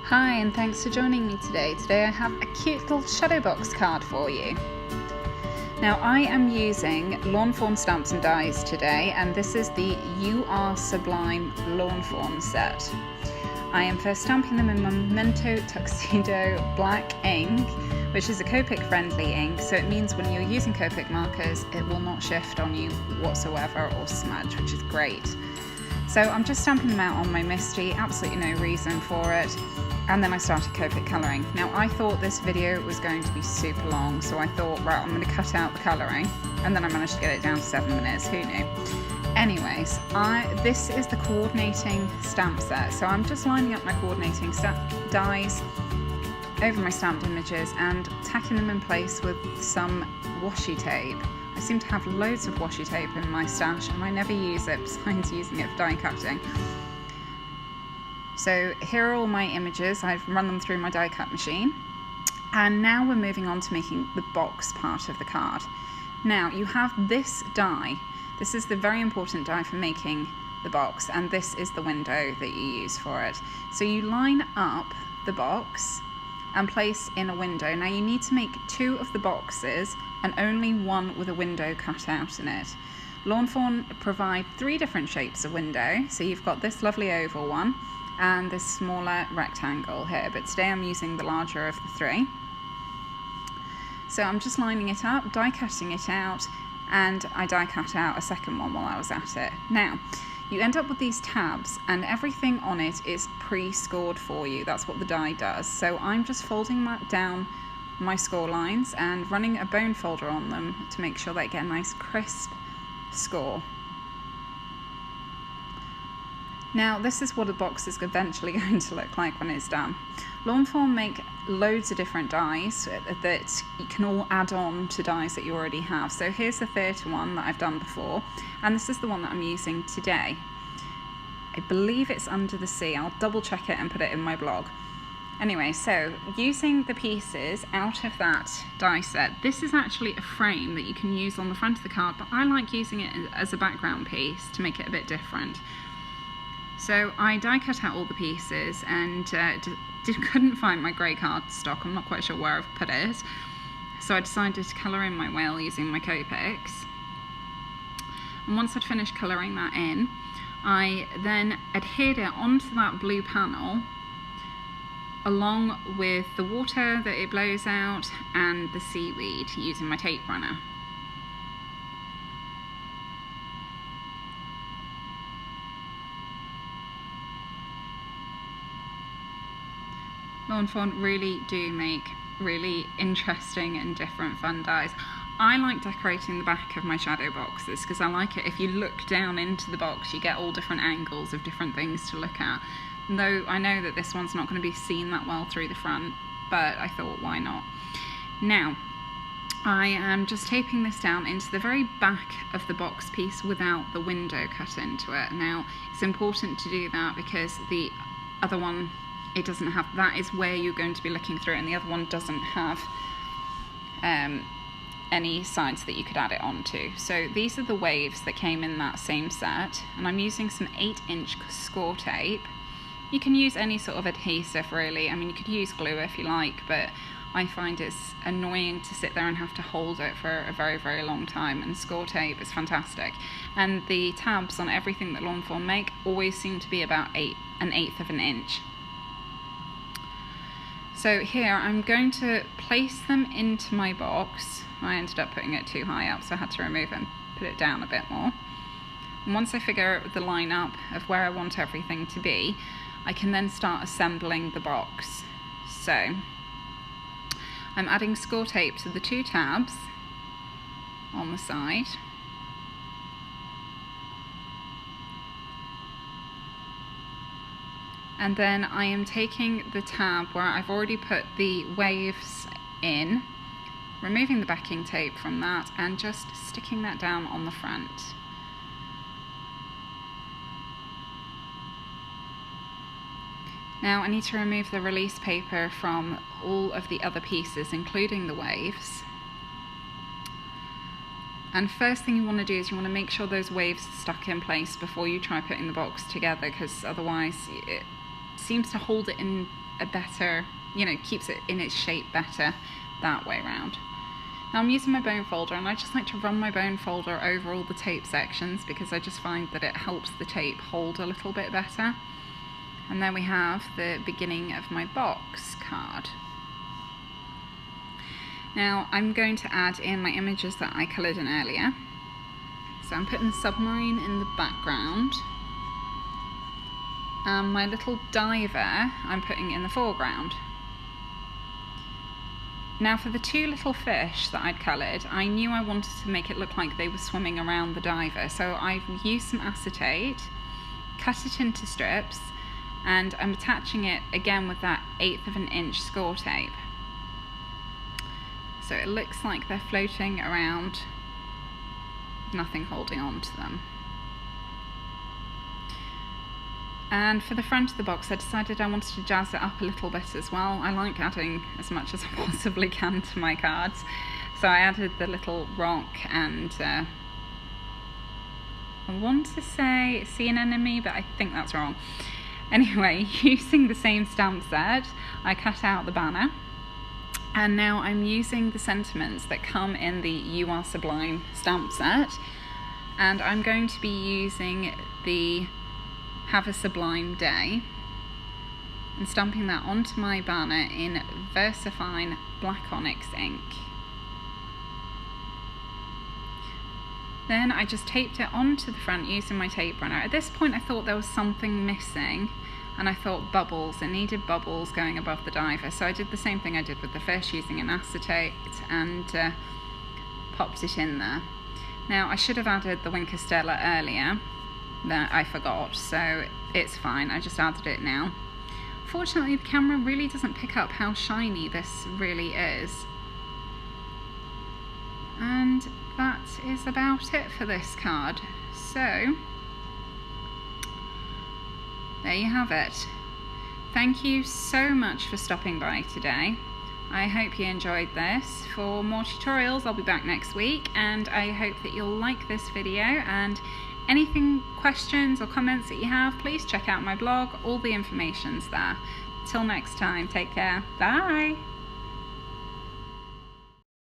Hi, and thanks for joining me today. Today I have a cute little shadow box card for you. Now I am using Lawn Fawn stamps and dies today, and this is the You Are Sublime Lawn Fawn set. I am first stamping them in my Memento Tuxedo black ink, which is a Copic friendly ink, so it means when you're using Copic markers it will not shift on you whatsoever or smudge, which is great. So I'm just stamping them out on my Misty, absolutely no reason for it. And then I started Copic colouring. Now I thought this video was going to be super long, so I thought, right, I'm going to cut out the colouring, and then I managed to get it down to 7 minutes, who knew? Anyways, this is the coordinating stamp set, so I'm just lining up my coordinating dies over my stamped images and tacking them in place with some washi tape. I seem to have loads of washi tape in my stash and I never use it besides using it for die cutting. So here are all my images. I've run them through my die cut machine, and now we're moving on to making the box part of the card. Now you have this die. This is the very important die for making the box, and this is the window that you use for it. So you line up the box and place in a window. Now you need to make 2 of the boxes and only 1 with a window cut out in it. Lawn Fawn provide 3 different shapes of window. So you've got this lovely oval one and this smaller rectangle here, but today I'm using the larger of the 3. So I'm just lining it up, die cutting it out, and I die cut out a second one while I was at it. Now you end up with these tabs and everything on it is pre-scored for you. That's what the die does. So I'm just folding down my score lines and running a bone folder on them to make sure they get a nice crisp score. Now this is what a box is eventually going to look like when it's done. Lawn Fawn make loads of different dies that you can all add on to dies that you already have. So here's the theatre one that I've done before, and this is the one that I'm using today. I believe it's Under the Sea. I'll double check it and put it in my blog. Anyway, so using the pieces out of that die set, this is actually a frame that you can use on the front of the card, but I like using it as a background piece to make it a bit different. So I die cut out all the pieces and couldn't find my grey cardstock. I'm not quite sure where I've put it. So I decided to colour in my whale using my Copics. And once I'd finished colouring that in, I then adhered it onto that blue panel along with the water that it blows out and the seaweed using my tape runner. Lawn Fawn really do make really interesting and different fun dies. I like decorating the back of my shadow boxes because I like it. If you look down into the box, you get all different angles of different things to look at. And though I know that this one's not going to be seen that well through the front, but I thought, why not? Now, I am just taping this down into the very back of the box piece without the window cut into it. Now, it's important to do that because the other one, it doesn't have, that is where you're going to be looking through, and the other one doesn't have any sides that you could add it onto. So these are the waves that came in that same set, and I'm using some 8-inch score tape. You can use any sort of adhesive really. I mean, you could use glue if you like, but I find it's annoying to sit there and have to hold it for a very, very long time, and score tape is fantastic. And the tabs on everything that Lawn Fawn make always seem to be about 1/8 of an inch. So here I'm going to place them into my box. I ended up putting it too high up, so I had to remove it and put it down a bit more. And once I figure out the line up of where I want everything to be, I can then start assembling the box. So I'm adding score tape to the 2 tabs on the side. And then I am taking the tab where I've already put the waves in, removing the backing tape from that and just sticking that down on the front. Now I need to remove the release paper from all of the other pieces, including the waves. And first thing you want to do is you want to make sure those waves are stuck in place before you try putting the box together, because otherwise it seems to hold it in a better, keeps it in its shape better that way around. Now I'm using my bone folder, and I just like to run my bone folder over all the tape sections because I just find that it helps the tape hold a little bit better. And then we have the beginning of my box card. Now I'm going to add in my images that I coloured in earlier. So I'm putting the submarine in the background. And my little diver I'm putting in the foreground. Now for the two little fish that I'd coloured, I knew I wanted to make it look like they were swimming around the diver. So I've used some acetate, cut it into strips, and I'm attaching it again with that 1/8 of an inch score tape. So it looks like they're floating around, nothing holding on to them. And for the front of the box, I decided I wanted to jazz it up a little bit as well. I like adding as much as I possibly can to my cards. So I added the little rock and I want to say see an enemy, but I think that's wrong. Anyway, using the same stamp set, I cut out the banner. And now I'm using the sentiments that come in the You Are Sublime stamp set. And I'm going to be using the Have a Sublime Day and stamping that onto my banner in VersaFine Black Onyx ink. Then I just taped it onto the front using my tape runner. At this point I thought there was something missing, and I thought bubbles, it needed bubbles going above the diver. So I did the same thing I did with the fish, using an acetate, and popped it in there. Now I should have added the Winker Stella earlier, that I forgot, so it's fine, I just added it now. Fortunately the camera really doesn't pick up how shiny this really is. And that is about it for this card. So there you have it. Thank you so much for stopping by today. I hope you enjoyed this. For more tutorials I'll be back next week, and I hope that you'll like this video, and anything, questions or comments that you have, please check out my blog. All the information's there. Till next time, take care. Bye!